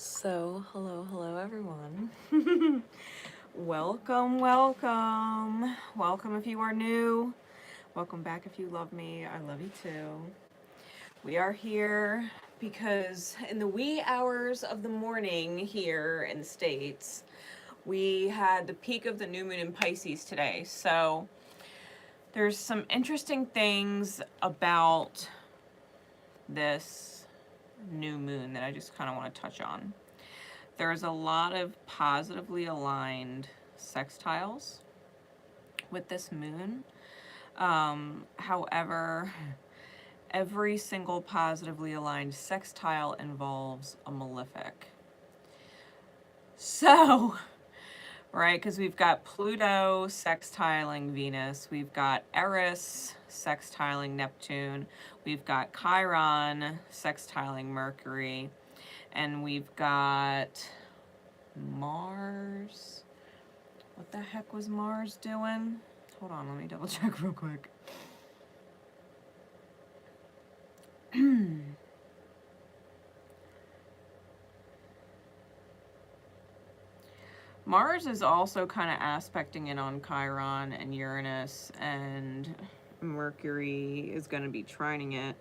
Hello everyone. Welcome if you are new. Welcome back if you love me. I love you too. We are here because in the wee hours of the morning here in the States, we had the peak of the new moon in Pisces today. So there's some interesting things about this new moon that I just kind of want to touch on. There's a lot of positively aligned sextiles with this moon. However, every single positively aligned sextile involves a malefic. So, right, because we've got Pluto sextiling Venus, we've got Eris sextiling Neptune, we've got Chiron sextiling Mercury, and we've got Mars. What the heck was Mars doing? Hold on, let me double check real quick. Mars is also kind of aspecting in on Chiron and Uranus, and Mercury is going to be trining it.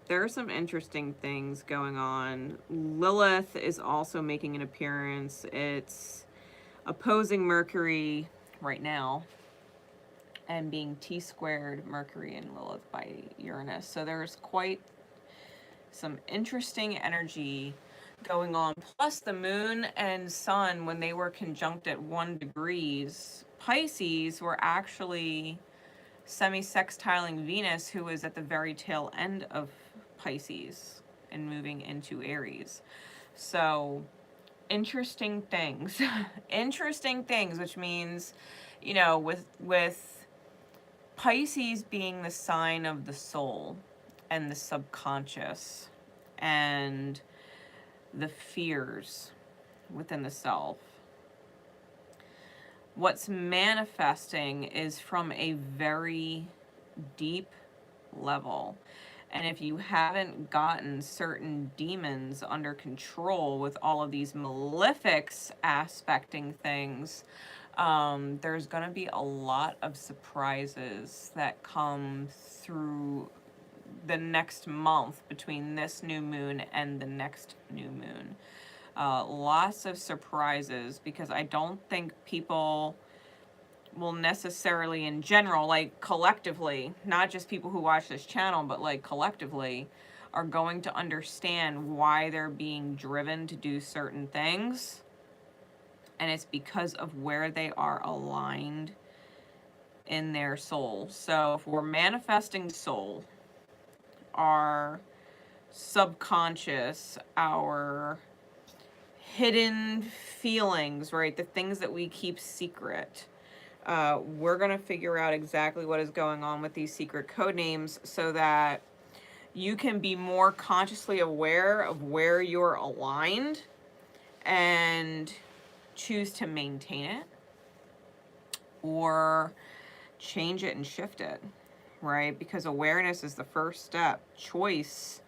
There are some interesting things going on. Lilith is also making an appearance. It's opposing Mercury right now and being T-squared Mercury and Lilith by Uranus. So there's quite some interesting energy going on. Plus the moon and sun, when they were conjunct at 1 degrees, Pisces were actually semi-sextiling Venus, who is at the very tail end of Pisces and moving into Aries. So interesting things. Interesting things, which means, you know, with Pisces being the sign of the soul and the subconscious and the fears within the self, what's manifesting is from a very deep level. And if you haven't gotten certain demons under control with all of these malefics aspecting things, there's going to be a lot of surprises that come through the next month between this new moon and the next new moon. Lots of surprises, because I don't think people will necessarily, in general, like collectively, not just people who watch this channel, but like collectively, are going to understand why they're being driven to do certain things. And it's because of where they are aligned in their soul. So if we're manifesting soul, our subconscious, our hidden feelings, right? The things that we keep secret. We're going to figure out exactly what is going on with these secret code names so that you can be more consciously aware of where you're aligned and choose to maintain it or change it and shift it, right? Because awareness is the first step. Choice,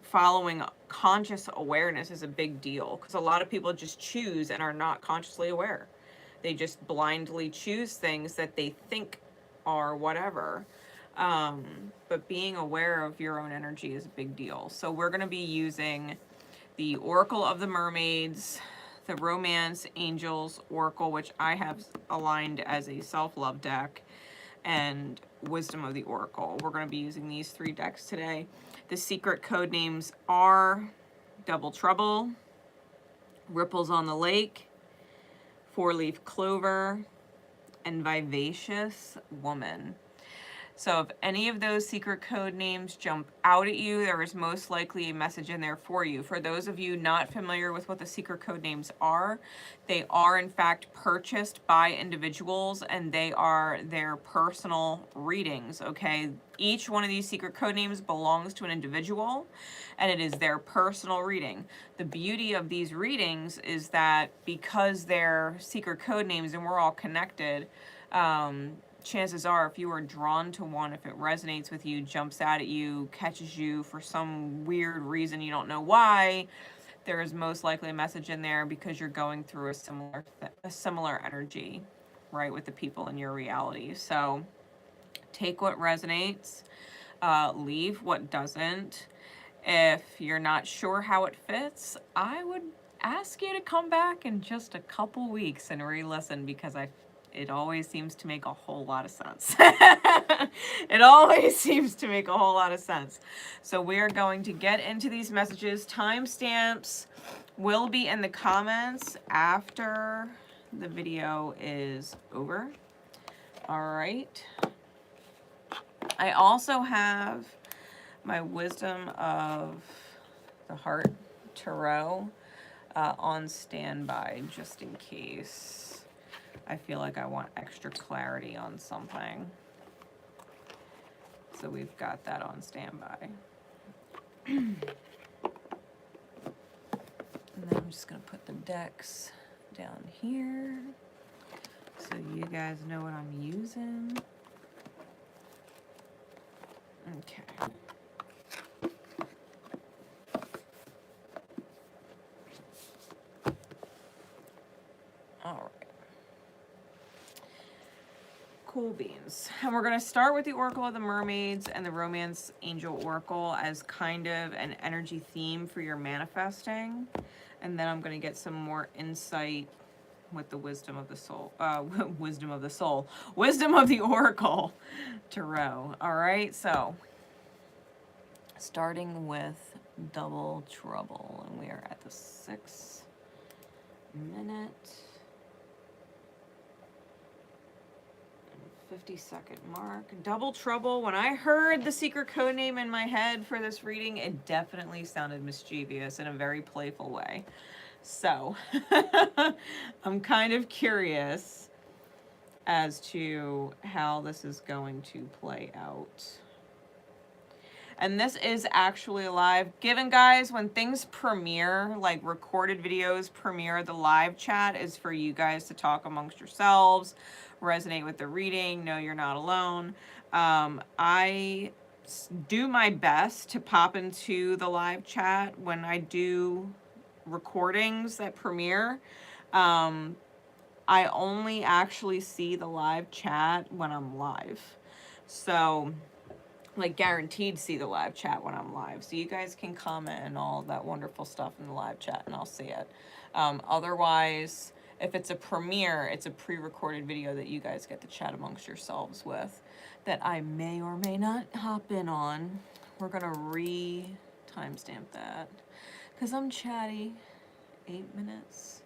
following conscious awareness is a big deal, because a lot of people just choose and are not consciously aware. They just blindly choose things that they think are whatever. But being aware of your own energy is a big deal. So we're going to be using the Oracle of the Mermaids, the Romance Angels Oracle, which I have aligned as a self-love deck, and Wisdom of the Oracle. We're going to be using these 3 decks today. The secret code names are Double Trouble, Ripples on the Lake, 4-Leaf Clover, and Vivacious Woman. So if any of those secret code names jump out at you, there is most likely a message in there for you. For those of you not familiar with what the secret code names are, they are in fact purchased by individuals, and they are their personal readings, okay? Each one of these secret code names belongs to an individual, and it is their personal reading. The beauty of these readings is that because they're secret code names and we're all connected, chances are, if you are drawn to one, if it resonates with you, jumps out at you, catches you for some weird reason you don't know why, there is most likely a message in there because you're going through a similar energy, right, with the people in your reality. So take what resonates, leave what doesn't. If you're not sure how it fits, I would ask you to come back in just a couple weeks and re-listen, because it always seems to make a whole lot of sense. It always seems to make a whole lot of sense. So we are going to get into these messages. Timestamps will be in the comments after the video is over. All right. I also have my Wisdom of the Heart Tarot on standby, just in case I feel like I want extra clarity on something. So we've got that on standby. And then I'm just going to put the decks down here so you guys know what I'm using. Okay. All right. Cool beans. And we're going to start with the Oracle of the Mermaids and the Romance Angel Oracle as kind of an energy theme for your manifesting. And then I'm going to get some more insight with the Wisdom of the Soul. Wisdom of the Soul. Wisdom of the Oracle Tarot. All right, so starting with Double Trouble. And we are at the 6-minute 50-second mark. Double Trouble. When I heard the secret code name in my head for this reading, it definitely sounded mischievous in a very playful way. So I'm kind of curious as to how this is going to play out. And this is actually live. Given, guys, when things premiere, like recorded videos premiere, the live chat is for you guys to talk amongst yourselves, resonate with the reading, know you're not alone. I do my best to pop into the live chat when I do recordings that premiere. I only actually see the live chat when I'm live. So, like, guaranteed see the live chat when I'm live. So you guys can comment and all that wonderful stuff in the live chat and I'll see it. Otherwise, if it's a premiere, it's a pre-recorded video that you guys get to chat amongst yourselves with that I may or may not hop in on. We're going to timestamp that because I'm chatty. 8 minutes.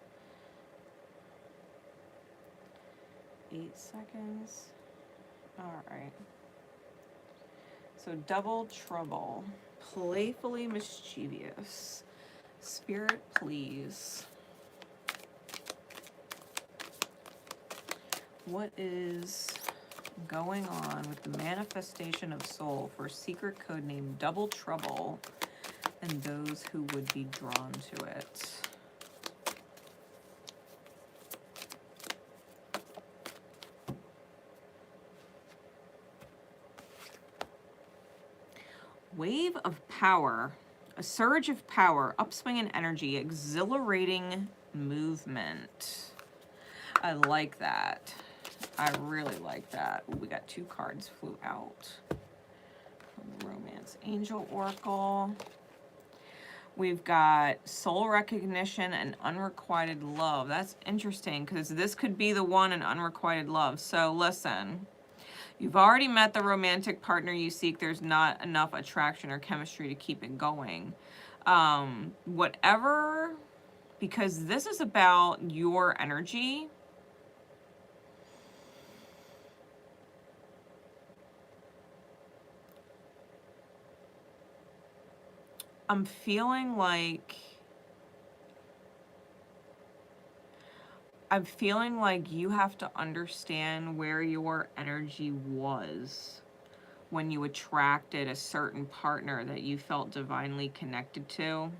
8 seconds. All right. So Double Trouble, playfully mischievous. Spirit, please. What is going on with the manifestation of soul for secret codename Double Trouble and those who would be drawn to it? Wave of power, a surge of power, upswing in energy, exhilarating movement. I like that. I really like that. Ooh, we got 2 cards flew out from the Romance Angel Oracle. We've got soul recognition and unrequited love. That's interesting because this could be the one in unrequited love. So listen. You've already met the romantic partner you seek. There's not enough attraction or chemistry to keep it going. Whatever, because this is about your energy. I'm feeling like you have to understand where your energy was when you attracted a certain partner that you felt divinely connected to.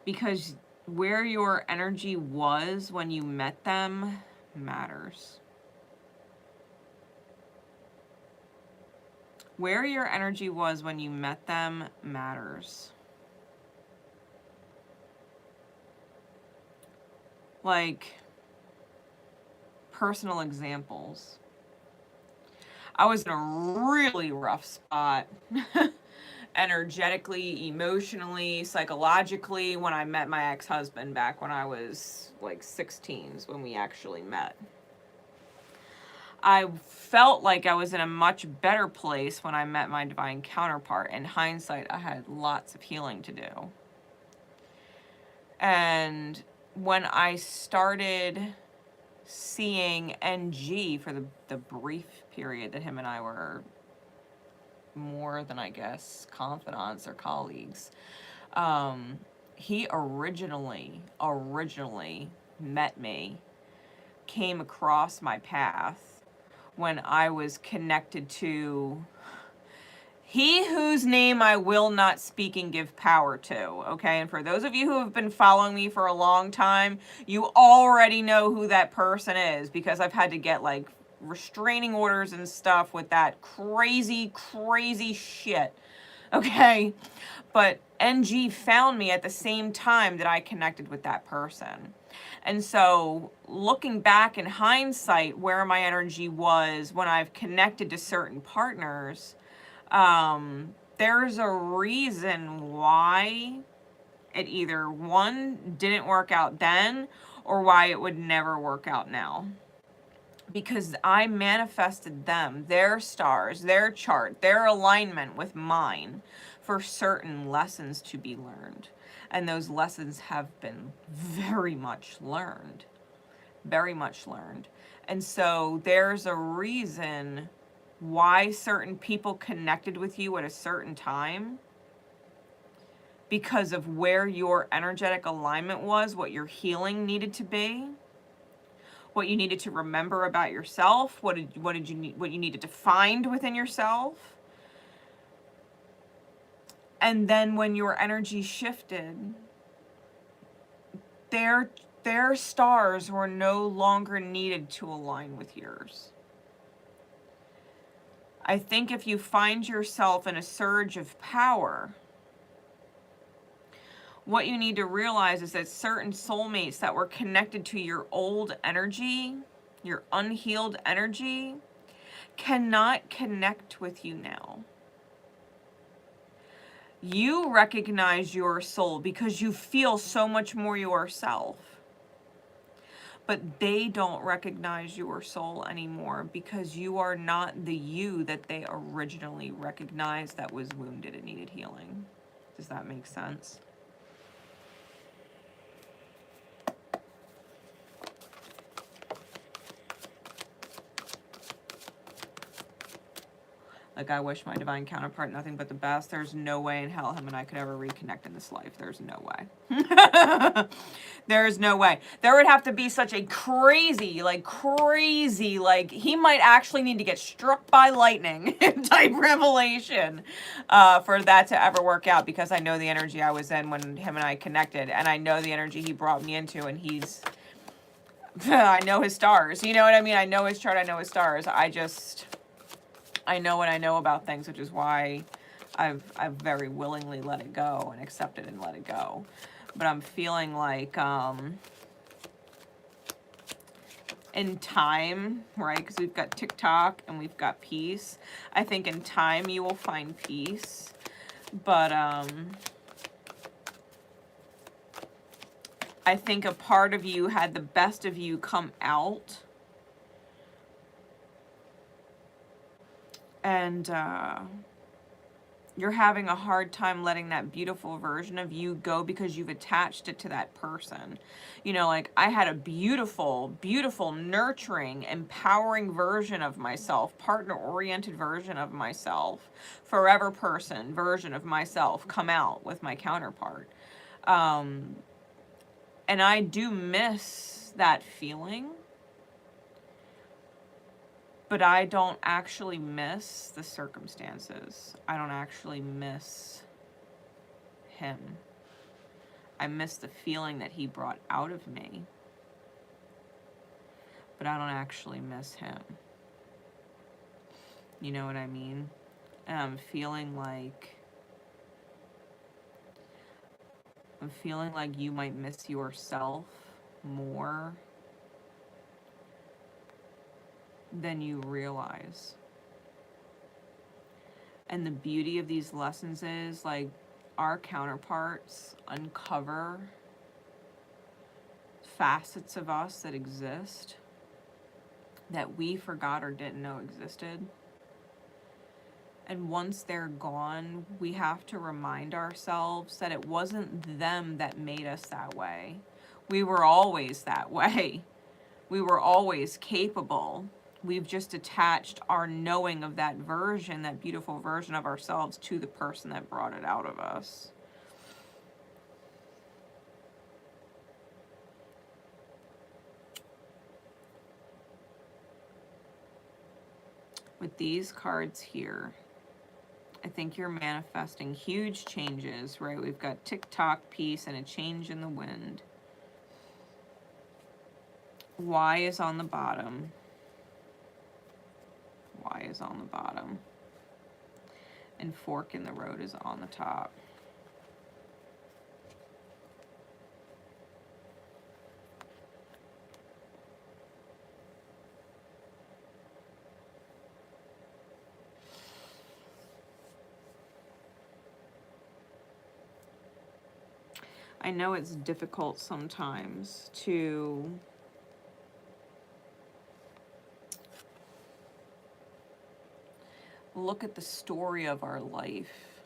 Because where your energy was when you met them matters. Where your energy was when you met them matters. Like, personal examples. I was in a really rough spot energetically, emotionally, psychologically when I met my ex-husband back when I was like 16, when we actually met. I felt like I was in a much better place when I met my divine counterpart. In hindsight, I had lots of healing to do. And when I started seeing NG for the brief period that him and I were more than, I guess, confidants or colleagues, he originally met me, came across my path when I was connected to he whose name I will not speak and give power to, okay? And for those of you who have been following me for a long time, you already know who that person is, because I've had to get like restraining orders and stuff with that crazy shit, okay? But NG found me at the same time that I connected with that person. And so looking back in hindsight, where my energy was when I've connected to certain partners, there's a reason why it either, one, didn't work out then, or why it would never work out now. Because I manifested them, their stars, their chart, their alignment with mine for certain lessons to be learned. And those lessons have been very much learned. Very much learned. And so there's a reason why certain people connected with you at a certain time, because of where your energetic alignment was, what your healing needed to be, what you needed to remember about yourself, what you needed to find within yourself. And then when your energy shifted, their stars were no longer needed to align with yours. I think if you find yourself in a surge of power, what you need to realize is that certain soulmates that were connected to your old energy, your unhealed energy, cannot connect with you now. You recognize your soul because you feel so much more yourself. But they don't recognize your soul anymore because you are not the you that they originally recognized that was wounded and needed healing. Does that make sense? Like, I wish my divine counterpart nothing but the best. There's no way in hell him and I could ever reconnect in this life. There's no way. There's no way. There would have to be such a crazy, he might actually need to get struck by lightning type revelation for that to ever work out, because I know the energy I was in when him and I connected, and I know the energy he brought me into, and I know his stars. You know what I mean? I know his chart. I know his stars. I know what I know about things, which is why I've very willingly let it go and accepted and let it go. But I'm feeling like in time, right, because we've got TikTok and we've got peace. I think in time you will find peace. But I think a part of you had the best of you come out. And you're having a hard time letting that beautiful version of you go because you've attached it to that person. You know, like, I had a beautiful, beautiful, nurturing, empowering version of myself, partner-oriented version of myself, forever person version of myself come out with my counterpart. And I do miss that feeling. But I don't actually miss the circumstances. I don't actually miss him. I miss the feeling that he brought out of me. But but I don't actually miss him. You know what I mean? And I'm feeling like you might miss yourself more than you realize. And the beauty of these lessons is, like, our counterparts uncover facets of us that exist that we forgot or didn't know existed. And once they're gone, we have to remind ourselves that it wasn't them that made us that way. We were always that way. We were always capable. We've just attached our knowing of that version, that beautiful version of ourselves, to the person that brought it out of us. With these cards here, I think you're manifesting huge changes, right? We've got tick-tock, peace, and a change in the wind. Y is on the bottom. Y is on the bottom. And fork in the road is on the top. I know it's difficult sometimes to look at the story of our life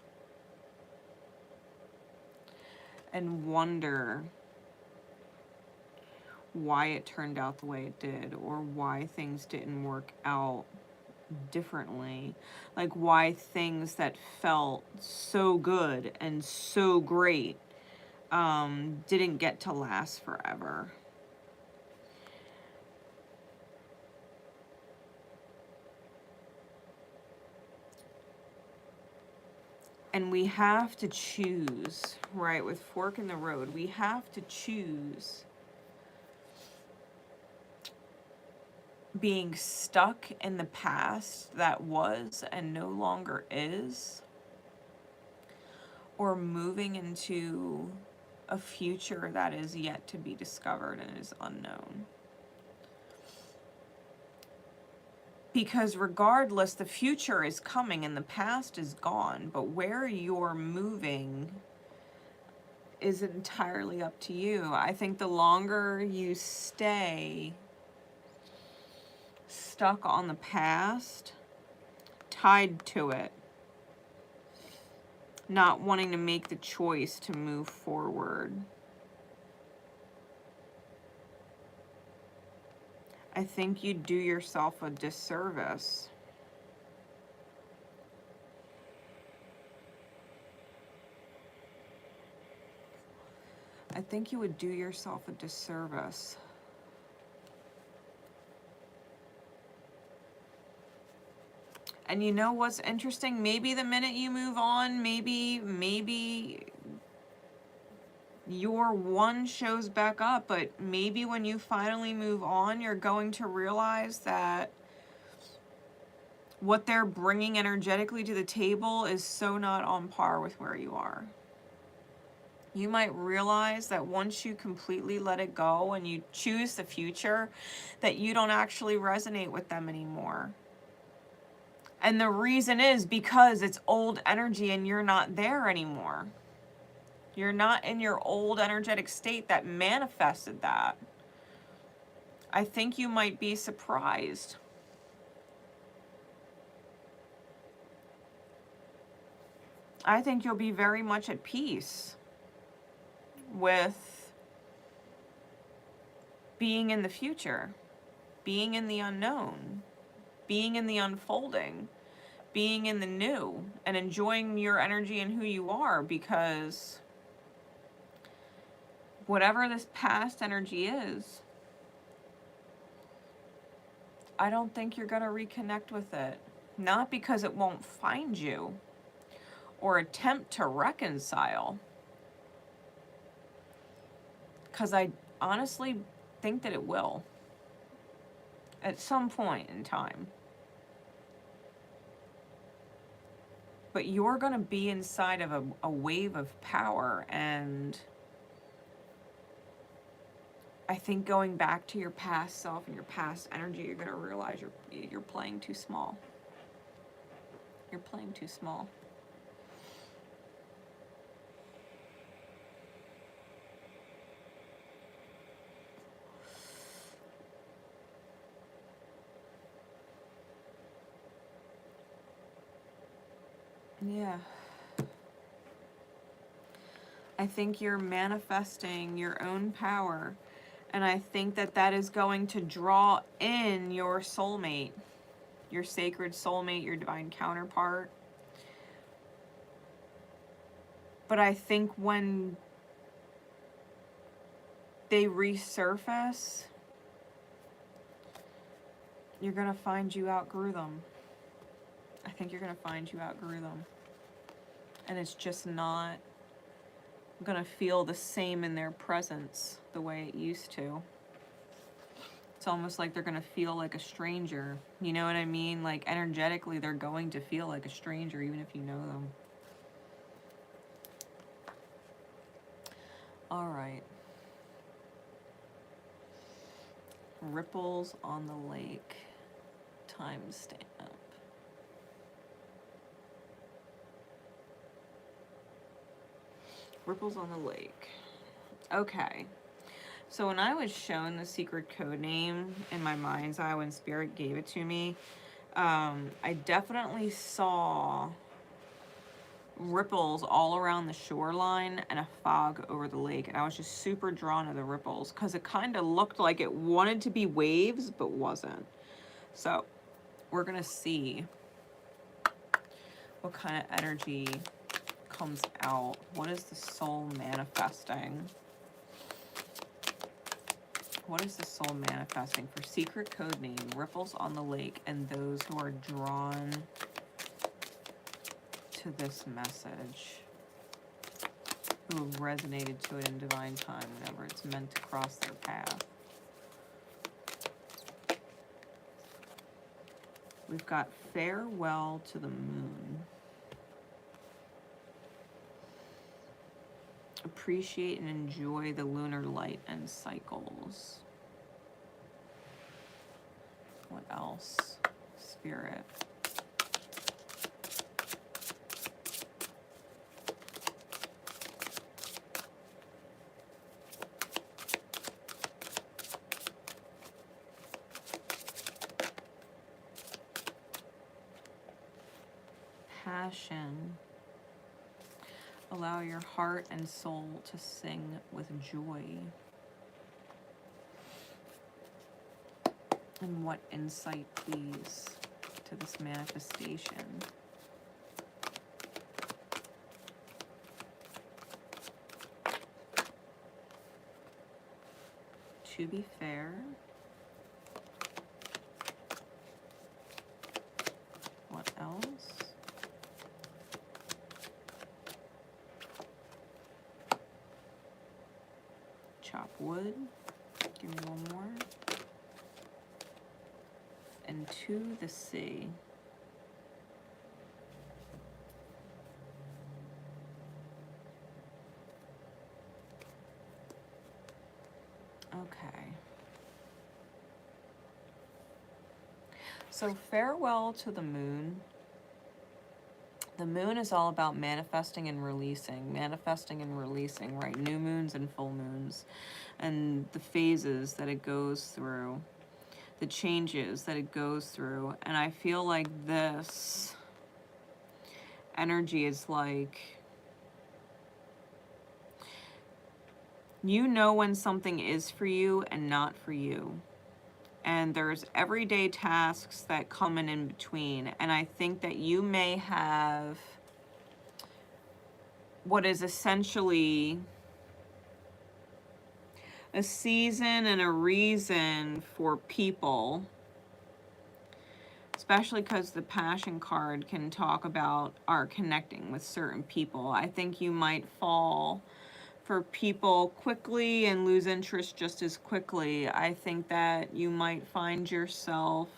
and wonder why it turned out the way it did, or why things didn't work out differently. Like, why things that felt so good and so great didn't get to last forever. And we have to choose, right? With fork in the road, we have to choose being stuck in the past that was and no longer is, or moving into a future that is yet to be discovered and is unknown. Because regardless, the future is coming and the past is gone, but where you're moving is entirely up to you. I think the longer you stay stuck on the past, tied to it, not wanting to make the choice to move forward, I think you do yourself a disservice. I think you would do yourself a disservice. And you know what's interesting? Maybe the minute you move on, maybe your one shows back up, but maybe when you finally move on, you're going to realize that what they're bringing energetically to the table is so not on par with where you are. You might realize that once you completely let it go and you choose the future, that you don't actually resonate with them anymore. And the reason is because it's old energy and you're not there anymore. You're not in your old energetic state that manifested that. I think you might be surprised. I think you'll be very much at peace with being in the future, being in the unknown, being in the unfolding, being in the new, and enjoying your energy and who you are, because whatever this past energy is, I don't think you're going to reconnect with it. Not because it won't find you or attempt to reconcile, because I honestly think that it will. at some point in time. But you're going to be inside of a wave of power, and I think going back to your past self and your past energy, you're going to realize you're playing too small. You're playing too small. Yeah. I think you're manifesting your own power, and I think that that is going to draw in your soulmate, your sacred soulmate, your divine counterpart. But I think when they resurface, you're going to find you outgrew them. I think you're going to find you outgrew them. And it's just not going to feel the same in their presence the way it used to. It's almost like they're going to feel like a stranger. You know what I mean? Like energetically, they're going to feel like a stranger even if you know them. All right. Ripples on the lake. Timestamp. Ripples on the lake. Okay. So when I was shown the secret code name in my mind's eye when Spirit gave it to me, I definitely saw ripples all around the shoreline and a fog over the lake. And I was just super drawn to the ripples because it kind of looked like it wanted to be waves, but wasn't. So we're going to see what kind of energy comes out. What is the soul manifesting? What is the soul manifesting for secret code name, Ripples on the Lake, and those who are drawn to this message, who have resonated to it in divine time whenever it's meant to cross their path? We've got Farewell to the Moon. Appreciate and enjoy the lunar light and cycles. What else? Spirit. Passion. Allow your heart and soul to sing with joy. And what insight, please, to this manifestation? To be fair. What else? Chop wood. Give me one more. And to the sea. Okay. So farewell to the moon. The moon is all about manifesting and releasing, right? New moons and full moons, and the phases that it goes through, the changes that it goes through. And I feel like this energy is like, you know when something is for you and not for you. And there's everyday tasks that come in between. And I think that you may have what is essentially a season and a reason for people, especially because the Passion card can talk about our connecting with certain people. I think you might fall for people quickly and lose interest just as quickly. I think that you might find yourself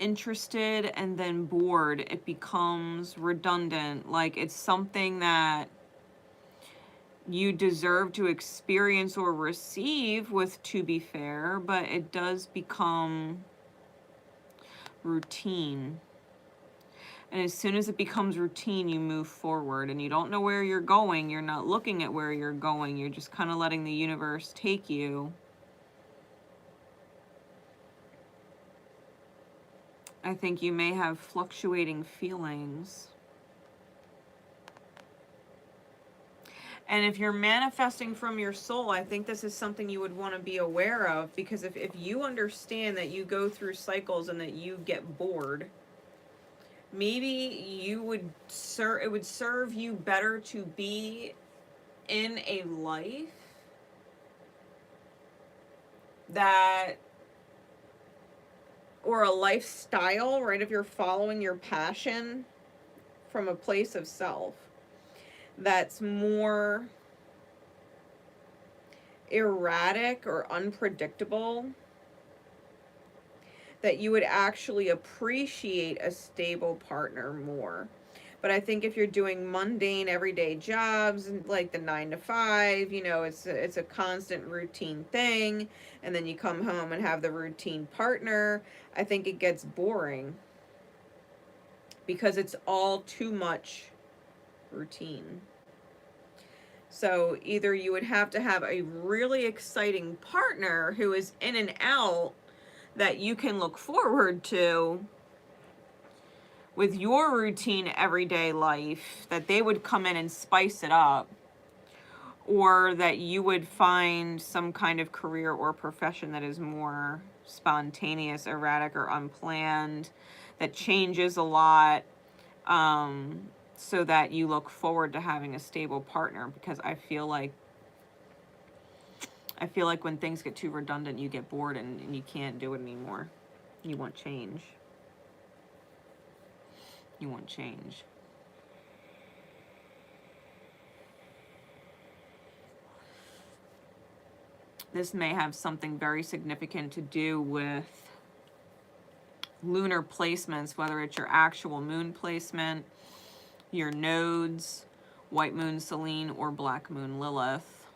interested and then bored. It becomes redundant. Like it's something that you deserve to experience or receive with, to be fair, but it does become routine. And as soon as it becomes routine, you move forward and you don't know where you're going. You're not looking at where you're going. You're just kind of letting the universe take you. I think you may have fluctuating feelings. And if you're manifesting from your soul, I think this is something you would want to be aware of, because if you understand that you go through cycles and that you get bored, maybe you would it would serve you better to be in a life that, or a lifestyle, right? If you're following your passion from a place of self, that's more erratic or unpredictable, that you would actually appreciate a stable partner more. But I think if you're doing mundane everyday jobs, like the 9 to 5, you know, it's a constant routine thing, and then you come home and have the routine partner, I think it gets boring because it's all too much routine. So either you would have to have a really exciting partner who is in and out that you can look forward to with your routine everyday life, that they would come in and spice it up, or that you would find some kind of career or profession that is more spontaneous, erratic, or unplanned, that changes a lot, so that you look forward to having a stable partner. Because I feel like when things get too redundant, you get bored and you can't do it anymore. You want change. You want change. This may have something very significant to do with lunar placements, whether it's your actual moon placement, your nodes, white moon Selene, or black moon Lilith.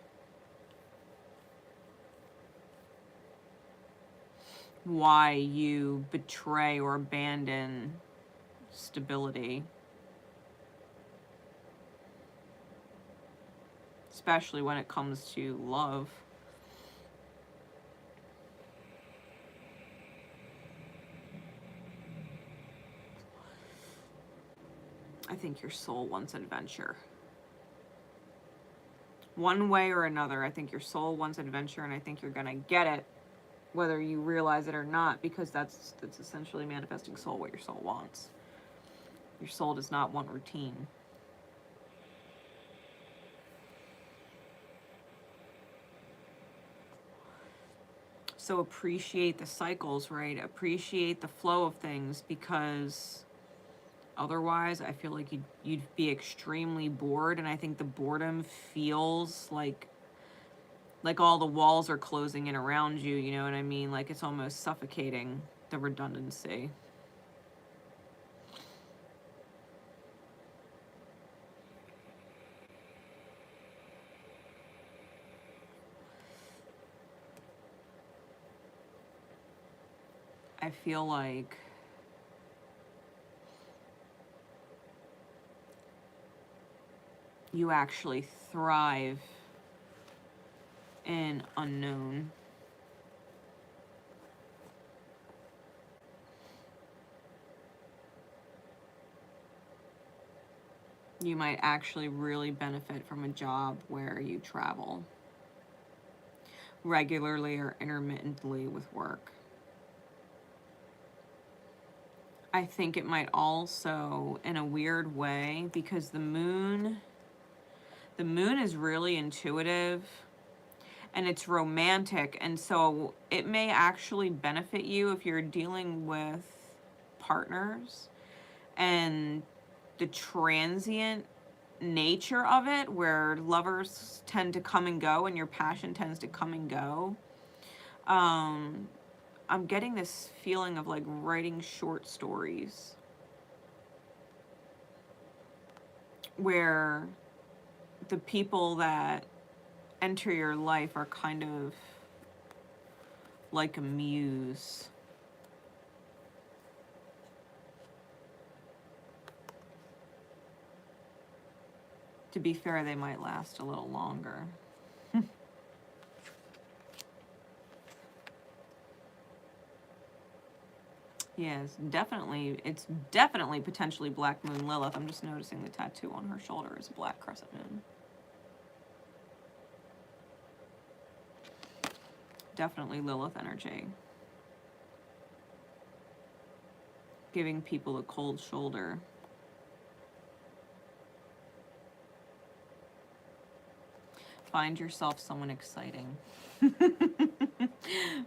Why you betray or abandon stability, especially when it comes to love. I think your soul wants adventure. One way or another, I think your soul wants adventure, and I think you're gonna get it, whether you realize it or not, because that's essentially manifesting soul, what your soul wants. Your soul does not want routine. So appreciate the cycles, right? Appreciate the flow of things, because otherwise I feel like you'd be extremely bored, and I think the boredom feels like all the walls are closing in around you, you know what I mean? Like it's almost suffocating, the redundancy. I feel like you actually thrive in unknown. You might actually really benefit from a job where you travel regularly or intermittently with work. I think it might also, in a weird way, because the moon is really intuitive and it's romantic, and so it may actually benefit you if you're dealing with partners and the transient nature of it, where lovers tend to come and go and your passion tends to come and go. I'm getting this feeling of like writing short stories where the people that enter your life are kind of like a muse. To be fair, they might last a little longer. Yeah, it's definitely potentially Black Moon Lilith. I'm just noticing the tattoo on her shoulder is a black crescent moon. Definitely Lilith energy. Giving people a cold shoulder. Find yourself someone exciting.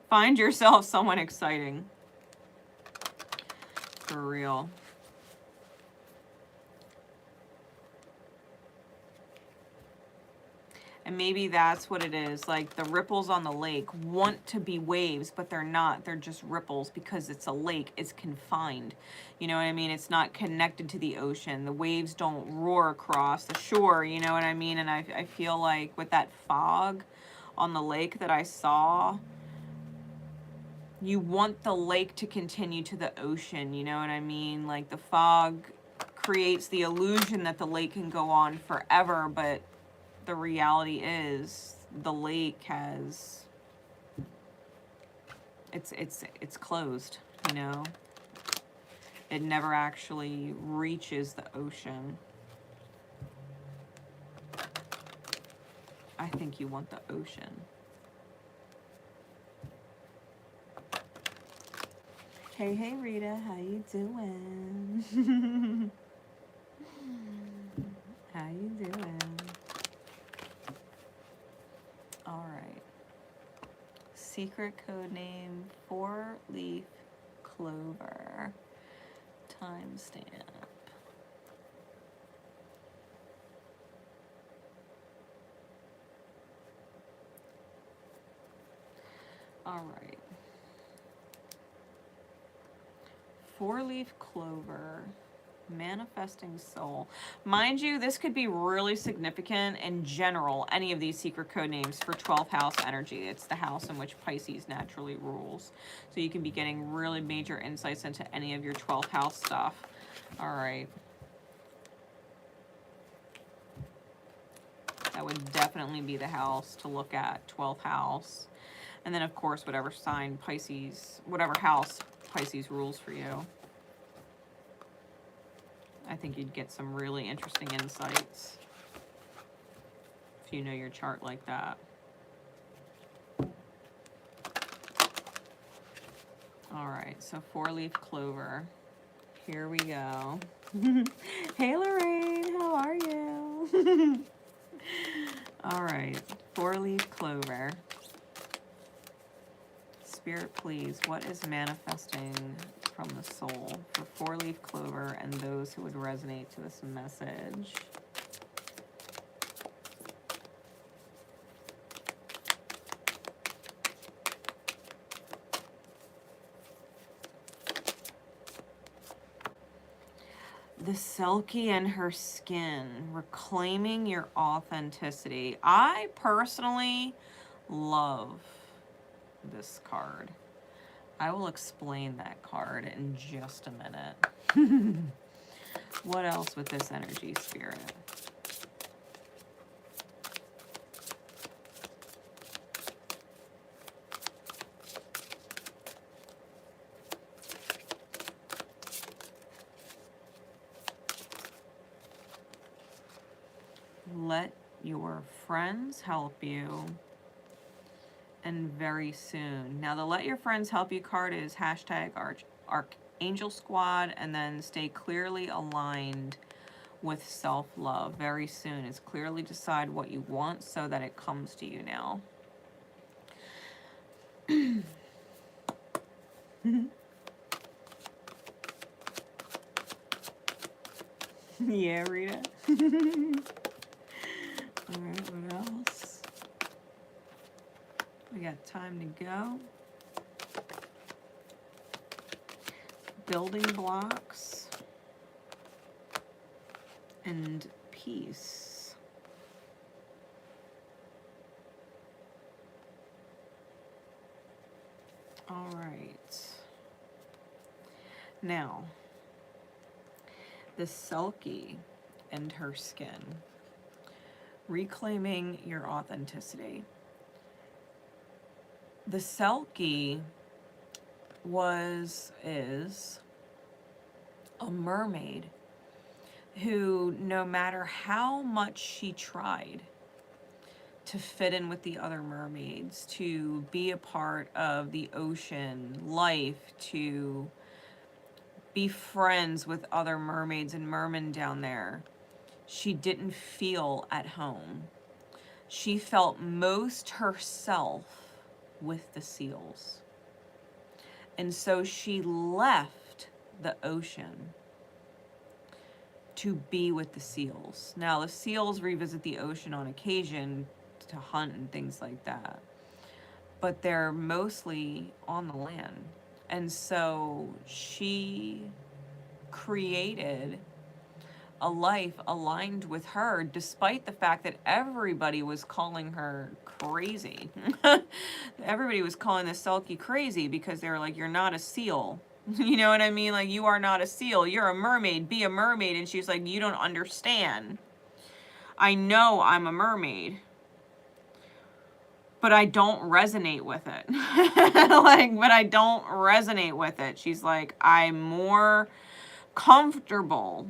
Find yourself someone exciting. For real. And maybe that's what it is. Like the ripples on the lake want to be waves, but they're not. They're just ripples because it's a lake. It's confined. You know what I mean? It's not connected to the ocean. The waves don't roar across the shore. You know what I mean? And I feel like with that fog on the lake that I saw, you want the lake to continue to the ocean. You know what I mean? Like the fog creates the illusion that the lake can go on forever, but the reality is the lake has it's closed, you know. It never actually reaches the ocean. I think you want the ocean. Hey Rita, how you doing? How you doing? All right. Secret code name 4-leaf clover. Timestamp. All right. 4-leaf clover. Manifesting soul. Mind you, this could be really significant in general, any of these secret code names for 12th house energy. It's the house in which Pisces naturally rules. So you can be getting really major insights into any of your 12th house stuff. All right. That would definitely be the house to look at, 12th house. And then, of course, whatever sign Pisces, whatever house Pisces rules for you. I think you'd get some really interesting insights if you know your chart like that. All right, so 4-leaf clover. Here we go. Hey, Lorraine, how are you? All right, 4-leaf clover. Spirit, please, what is manifesting from the soul for 4-leaf clover and those who would resonate to this message? The Selkie and her skin, reclaiming your authenticity. I personally love this card. I will explain that card in just a minute. What else with this energy, Spirit? Let your friends help you. And very soon. Now, the Let Your Friends Help You card is hashtag Archangel Squad, and then stay clearly aligned with self-love. Very soon is clearly decide what you want so that it comes to you now. Yeah, Rita. Alright, what else? We got time to go. Building blocks. And peace. All right. Now, the Selkie and her skin. Reclaiming your authenticity. The Selkie is a mermaid who, no matter how much she tried to fit in with the other mermaids, to be a part of the ocean life, to be friends with other mermaids and mermen down there, she didn't feel at home. She felt most herself with the seals. And so she left the ocean to be with the seals. Now, the seals revisit the ocean on occasion to hunt and things like that, but they're mostly on the land. And so she created a life aligned with her, despite the fact that everybody was calling her crazy. Everybody was calling the Selkie crazy because they were like, you're not a seal. You know what I mean? Like, you are not a seal. You're a mermaid. Be a mermaid. And she's like, you don't understand. I know I'm a mermaid, but I don't resonate with it. But I don't resonate with it. She's like, I'm more comfortable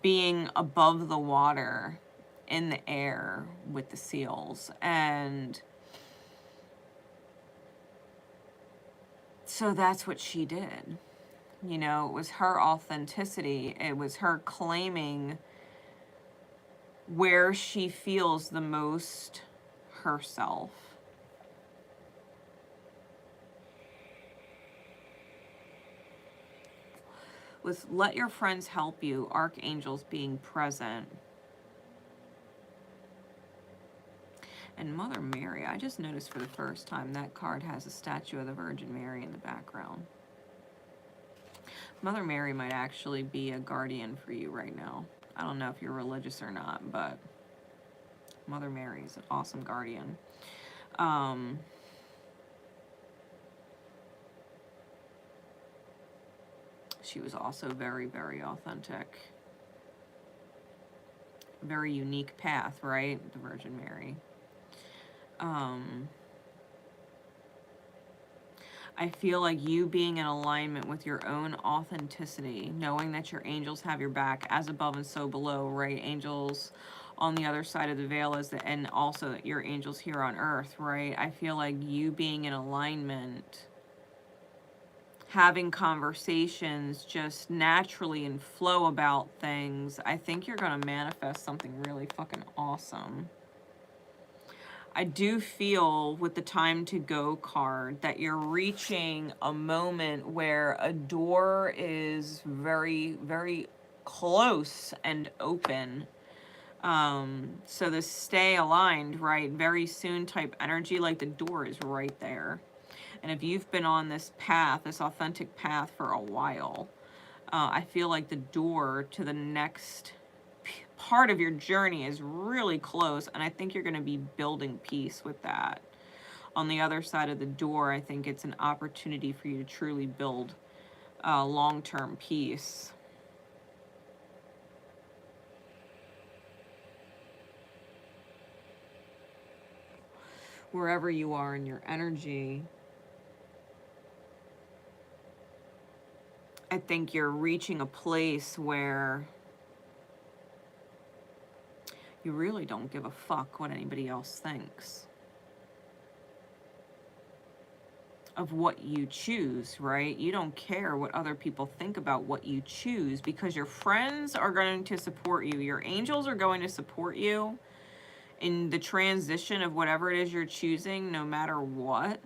being above the water in the air with the seals. And so that's what she did. You know, it was her authenticity. It was her claiming where she feels the most herself. With let your friends help you, archangels being present. And Mother Mary, I just noticed for the first time that card has a statue of the Virgin Mary in the background. Mother Mary might actually be a guardian for you right now. I don't know if you're religious or not, but Mother Mary is an awesome guardian. She was also very, very authentic. Very unique path, right? The Virgin Mary. I feel like you being in alignment with your own authenticity, knowing that your angels have your back as above and so below, right? Angels on the other side of the veil and also your angels here on earth, right? I feel like you being in alignment, having conversations just naturally and flow about things, I think you're going to manifest something really fucking awesome. I do feel with the time to go card that you're reaching a moment where a door is very, very close and open. So the stay aligned, right? Very soon type energy, like the door is right there. And if you've been on this path, this authentic path for a while, I feel like the door to the next part of your journey is really close, and I think you're going to be building peace with that. On the other side of the door, I think it's an opportunity for you to truly build long-term peace. Wherever you are in your energy, I think you're reaching a place where you really don't give a fuck what anybody else thinks of what you choose, right? You don't care what other people think about what you choose because your friends are going to support you. Your angels are going to support you in the transition of whatever it is you're choosing, no matter what.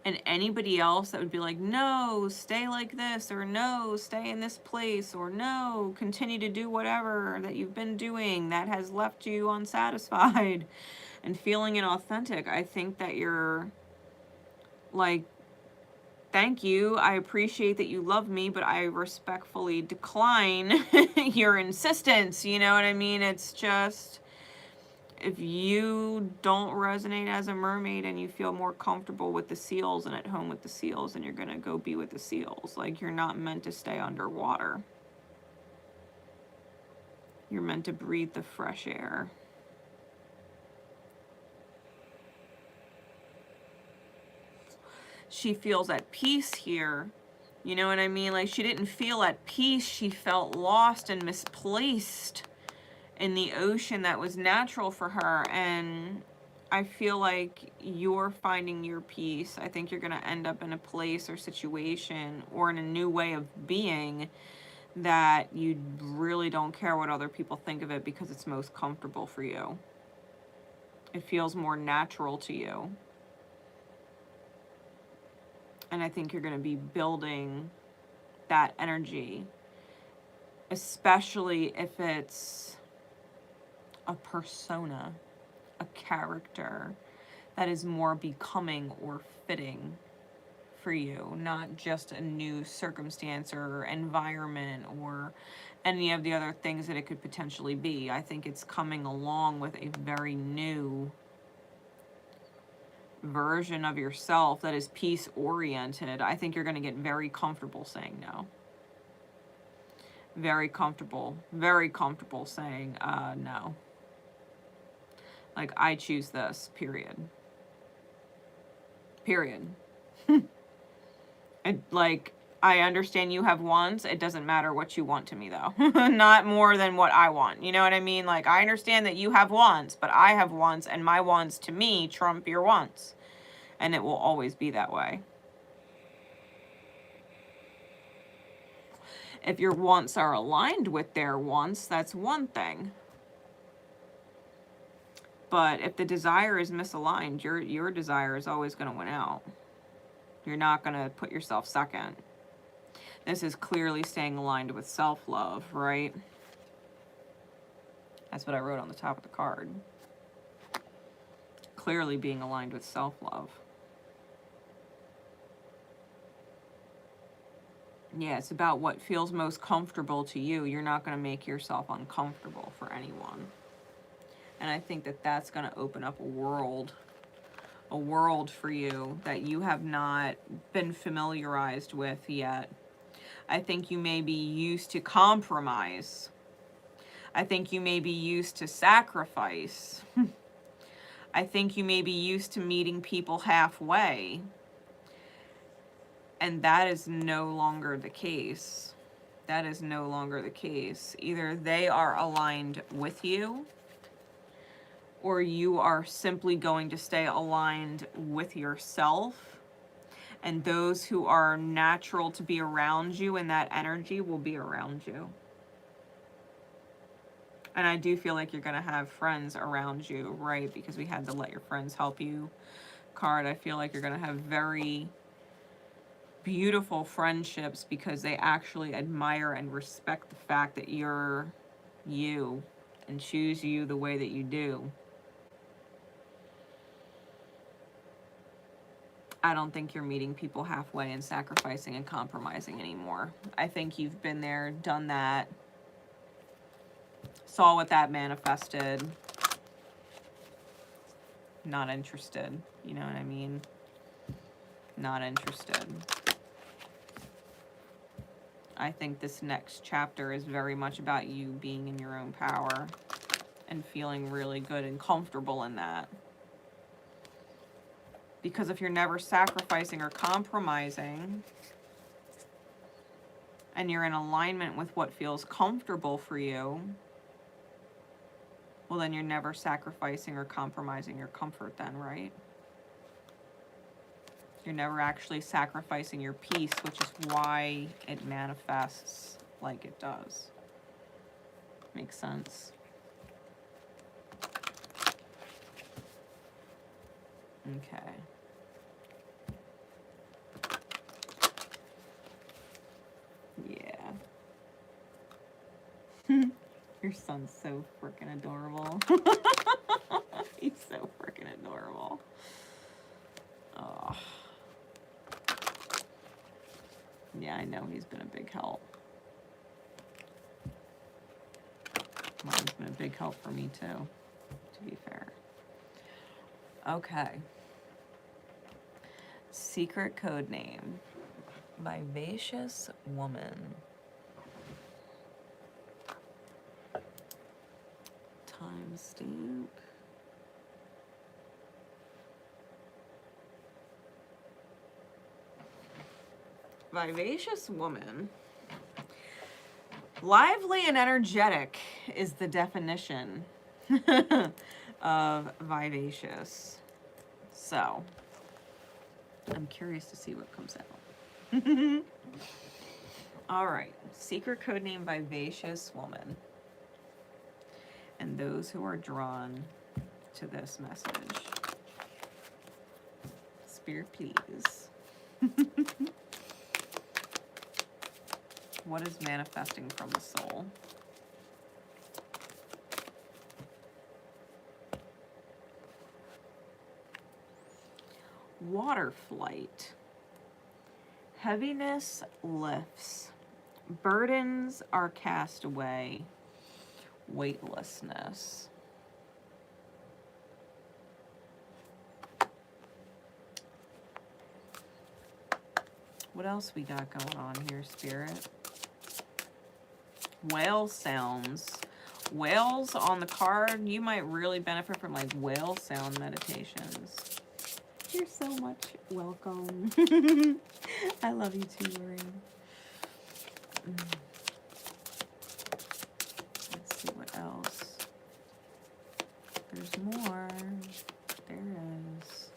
And anybody else that would be like, no, stay like this, or no, stay in this place, or no, continue to do whatever that you've been doing that has left you unsatisfied and feeling inauthentic. I think that you're like, thank you, I appreciate that you love me, but I respectfully decline your insistence. You know what I mean? It's just, if you don't resonate as a mermaid and you feel more comfortable with the seals and at home with the seals, then you're going to go be with the seals. Like, you're not meant to stay underwater. You're meant to breathe the fresh air. She feels at peace here. You know what I mean? Like, she didn't feel at peace. She felt lost and misplaced in the ocean that was natural for her. And I feel like you're finding your peace. I think you're going to end up in a place or situation or in a new way of being that you really don't care what other people think of it because it's most comfortable for you. It feels more natural to you. And I think you're going to be building that energy, especially if it's a persona, a character that is more becoming or fitting for you, not just a new circumstance or environment or any of the other things that it could potentially be. I think it's coming along with a very new version of yourself that is peace oriented. I think you're going to get very comfortable saying no. Very comfortable saying no. Like, I choose this, period. And like, I understand you have wants. It doesn't matter what you want to me, though. Not more than what I want. You know what I mean? Like, I understand that you have wants, but I have wants, and my wants to me trump your wants. And it will always be that way. If your wants are aligned with their wants, that's one thing. But if the desire is misaligned, your desire is always going to win out. You're not going to put yourself second. This is clearly staying aligned with self-love, right? That's what I wrote on the top of the card. Clearly being aligned with self-love. Yeah, it's about what feels most comfortable to you. You're not going to make yourself uncomfortable for anyone. And I think that that's going to open up a world for you that you have not been familiarized with yet. I think you may be used to compromise. I think you may be used to sacrifice. I think you may be used to meeting people halfway. And that is no longer the case. That is no longer the case. Either they are aligned with you, or you are simply going to stay aligned with yourself. And those who are natural to be around you in that energy will be around you. And I do feel like you're going to have friends around you, right? Because we had the let your friends help you card. I feel like you're going to have very beautiful friendships because they actually admire and respect the fact that you're you and choose you the way that you do. I don't think you're meeting people halfway and sacrificing and compromising anymore. I think you've been there, done that, saw what that manifested. Not interested. You know what I mean? Not interested. I think this next chapter is very much about you being in your own power and feeling really good and comfortable in that. Because if you're never sacrificing or compromising, and you're in alignment with what feels comfortable for you, well, then you're never sacrificing or compromising your comfort then, right? You're never actually sacrificing your peace, which is why it manifests like it does. Makes sense? Okay. Your son's so freaking adorable. He's so freaking adorable. Oh. Yeah, I know he's been a big help. Mine's been a big help for me too, to be fair. Okay. Secret code name. Vivacious woman. Timestamp. Vivacious woman. Lively and energetic is the definition of vivacious. So, I'm curious to see what comes out. All right. Secret code name Vivacious woman. And those who are drawn to this message. Spirit, please. What is manifesting from the soul? Water flight. Heaviness lifts. Burdens are cast away. Weightlessness. What else we got going on here, Spirit? Whale sounds. Whales on the card. You might really benefit from like whale sound meditations. You're so much welcome. I love you too, Lorraine. Let's see what else. There's more. There is.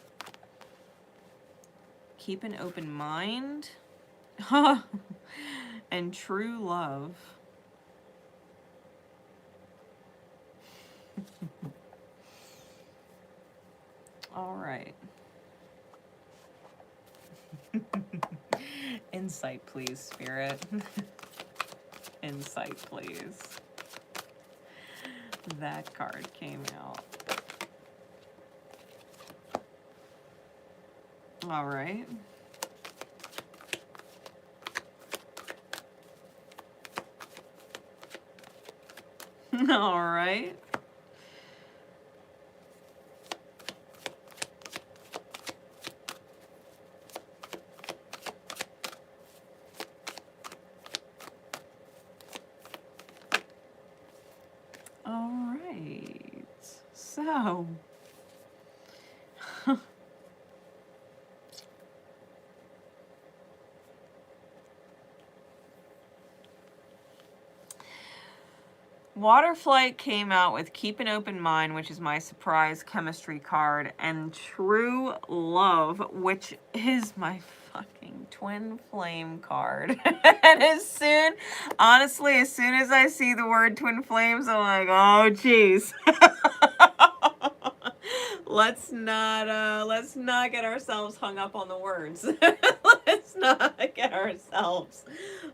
Keep an open mind. And true love. All right. Insight, please, Spirit. Insight, please. That card came out. All right. All right. All right. So, Water Flight came out with Keep an Open Mind, which is my surprise chemistry card, and True Love, which is my fucking twin flame card. And honestly, as soon as I see the word twin flames, I'm like, oh, jeez. Let's not get ourselves hung up on the words. Let's not get ourselves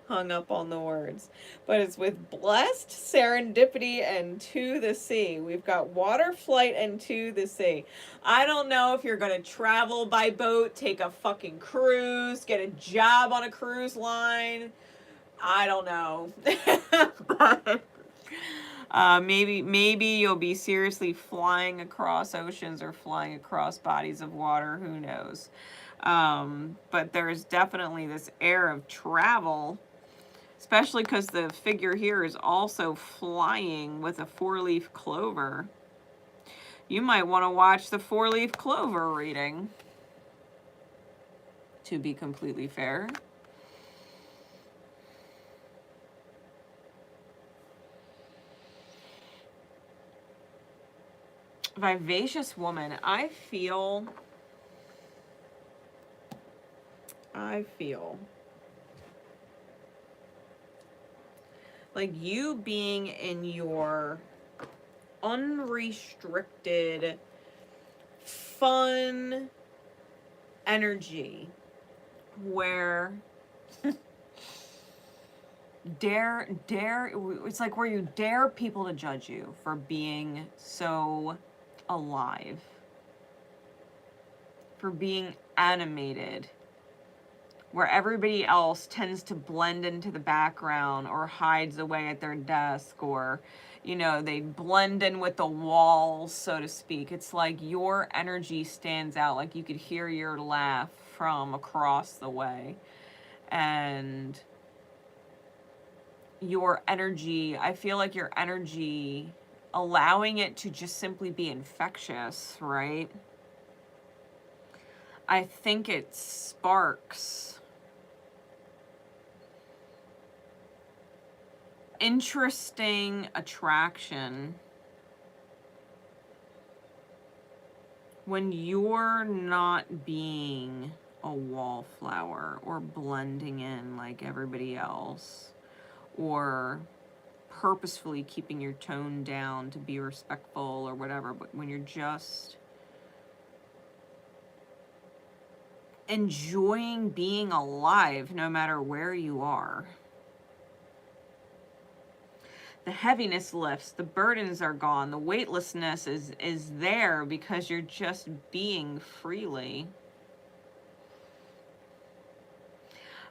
hung up on the words. But it's with Blessed, Serendipity, and To the Sea. We've got Water Flight and To the Sea. I don't know if you're going to travel by boat, take a fucking cruise, get a job on a cruise line. I don't know. But maybe you'll be seriously flying across oceans or flying across bodies of water. Who knows? But there's definitely this air of travel, especially because the figure here is also flying with a 4-leaf clover. You might want to watch the 4-leaf clover reading, to be completely fair. Vivacious woman. I feel like you being in your unrestricted, fun energy where It's like where you dare people to judge you for being so alive, for being animated, where everybody else tends to blend into the background or hides away at their desk, or, you know, they blend in with the walls, so to speak. It's like your energy stands out, like you could hear your laugh from across the way. And your energy, I feel like your energy, allowing it to just simply be infectious, right? I think it sparks interesting attraction when you're not being a wallflower or blending in like everybody else, or purposefully keeping your tone down to be respectful or whatever, but when you're just enjoying being alive no matter where you are. The heaviness lifts, the burdens are gone, the weightlessness is there because you're just being freely.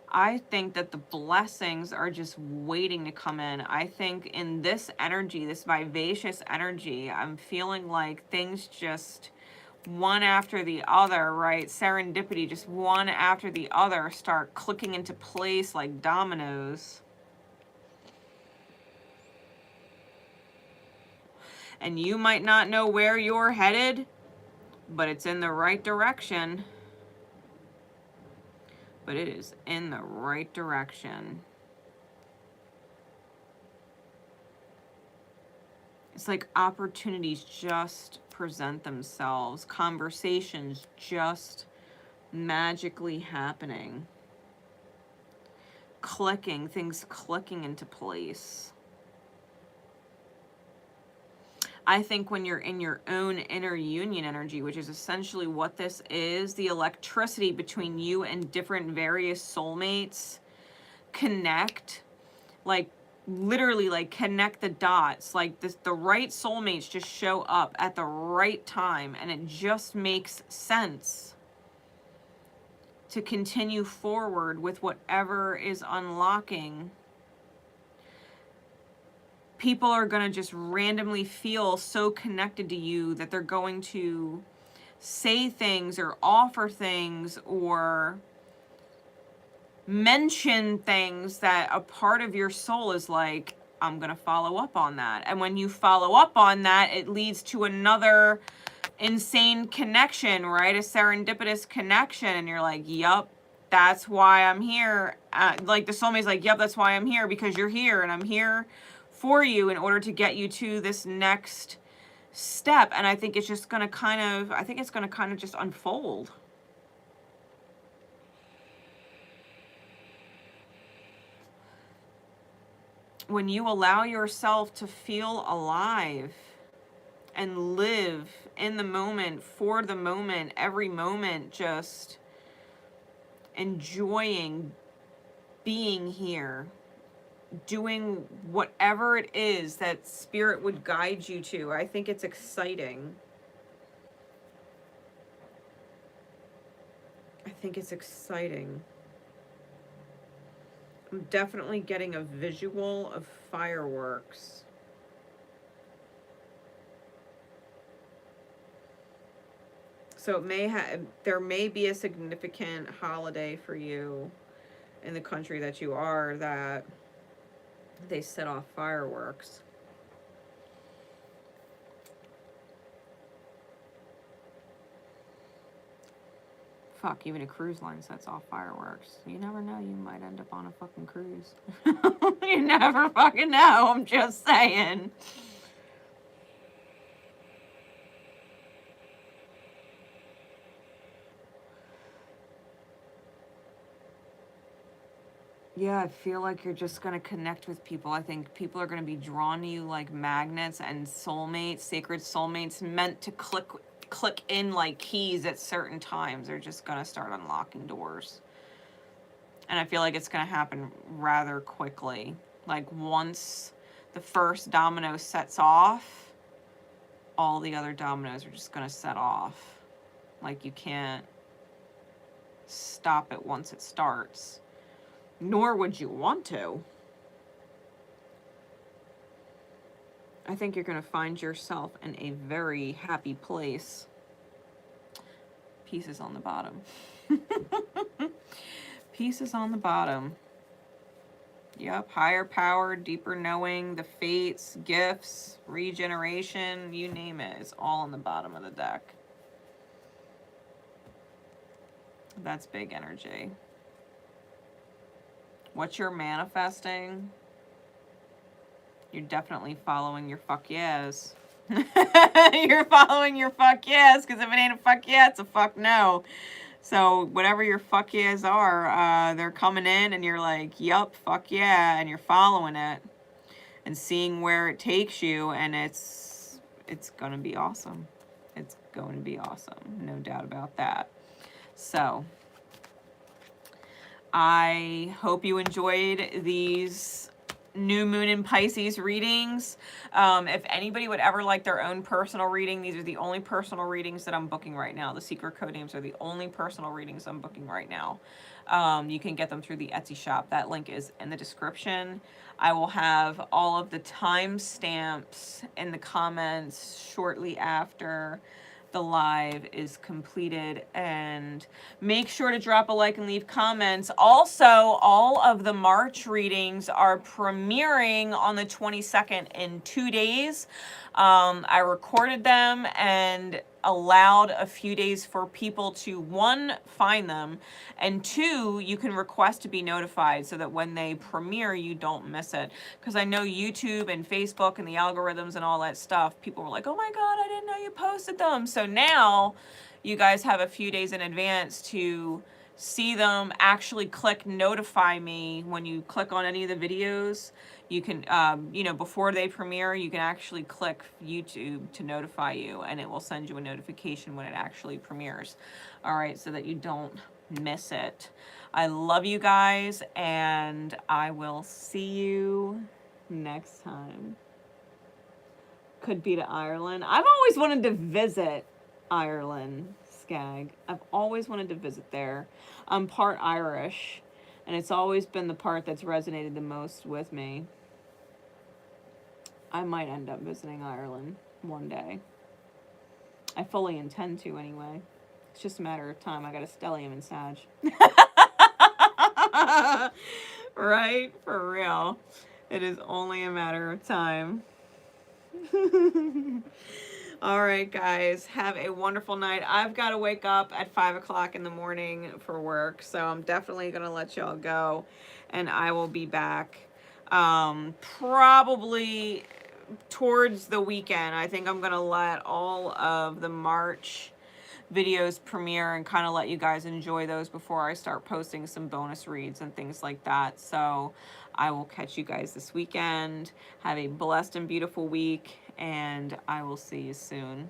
I think that the blessings are just waiting to come in. I think in this energy, this vivacious energy, I'm feeling like things just one after the other, right? Serendipity, just one after the other start clicking into place like dominoes. And you might not know where you're headed, but it's in the right direction. But it is in the right direction. It's like opportunities just present themselves. Conversations just magically happening. Clicking, things clicking into place. I think when you're in your own inner union energy, which is essentially what this is, the electricity between you and different various soulmates connect, like literally like connect the dots, like this, the right soulmates just show up at the right time, and it just makes sense to continue forward with whatever is unlocking. People are going to just randomly feel so connected to you that they're going to say things or offer things or mention things that a part of your soul is like, I'm going to follow up on that. And when you follow up on that, it leads to another insane connection, right? A serendipitous connection. And you're like, yup, that's why I'm here. Like the soulmate's like, yep, that's why I'm here, because you're here and I'm here for you in order to get you to this next step. And I think it's just going to kind of, just unfold. When you allow yourself to feel alive and live in the moment, for the moment, every moment, just enjoying being here, doing whatever it is that spirit would guide you to. I think it's exciting. I think it's exciting. I'm definitely getting a visual of fireworks. So there may be a significant holiday for you in the country that you are that they set off fireworks. Fuck, even a cruise line sets off fireworks. You never know, you might end up on a fucking cruise. You never fucking know, I'm just saying. Yeah, I feel like you're just going to connect with people. I think people are going to be drawn to you like magnets, and soulmates, sacred soulmates meant to click in like keys at certain times. They're just going to start unlocking doors. And I feel like it's going to happen rather quickly. Like once the first domino sets off, all the other dominoes are just going to set off. Like you can't stop it once it starts. Nor would you want to. I think you're going to find yourself in a very happy place. Pieces on the bottom. Pieces on the bottom. Yep, higher power, deeper knowing, the fates, gifts, regeneration, you name it. It's all on the bottom of the deck. That's big energy. What you're manifesting, you're definitely following your fuck yes. You're following your fuck yes, because if it ain't a fuck yeah, it's a fuck no. So whatever your fuck yeahs are, they're coming in and you're like, yup, fuck yeah, and you're following it and seeing where it takes you, and it's going to be awesome. It's going to be awesome, no doubt about that. So I hope you enjoyed these new moon in Pisces readings. If anybody would ever like their own personal reading, these are the only personal readings that I'm booking right now. The secret code names are the only personal readings I'm booking right now. You can get them through the Etsy shop. That link is in the description. I will have all of the timestamps in the comments shortly after the live is completed, and make sure to drop a like and leave comments. Also, all of the March readings are premiering on the 22nd in 2 days. I recorded them and allowed a few days for people to, one, find them, and two, you can request to be notified so that when they premiere, you don't miss it. Because I know YouTube and Facebook and the algorithms and all that stuff, people were like, oh my God, I didn't know you posted them. So now you guys have a few days in advance to see them. Actually click notify me when you click on any of the videos. You can, you know, before they premiere, you can actually click YouTube to notify you, and it will send you a notification when it actually premieres. All right, so that you don't miss it. I love you guys, and I will see you next time. Could be to Ireland. I've always wanted to visit Ireland, Skag. I've always wanted to visit there. I'm part Irish, and it's always been the part that's resonated the most with me. I might end up visiting Ireland one day. I fully intend to anyway. It's just a matter of time. I got a stellium in Sag. Right? For real. It is only a matter of time. All right, guys. Have a wonderful night. I've got to wake up at 5 o'clock in the morning for work, so I'm definitely going to let y'all go, and I will be back probably towards the weekend. I think I'm going to let all of the March videos premiere and kind of let you guys enjoy those before I start posting some bonus reads and things like that. So I will catch you guys this weekend. Have a blessed and beautiful week, and I will see you soon.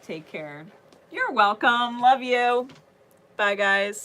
Take care. You're welcome. Love you. Bye, guys.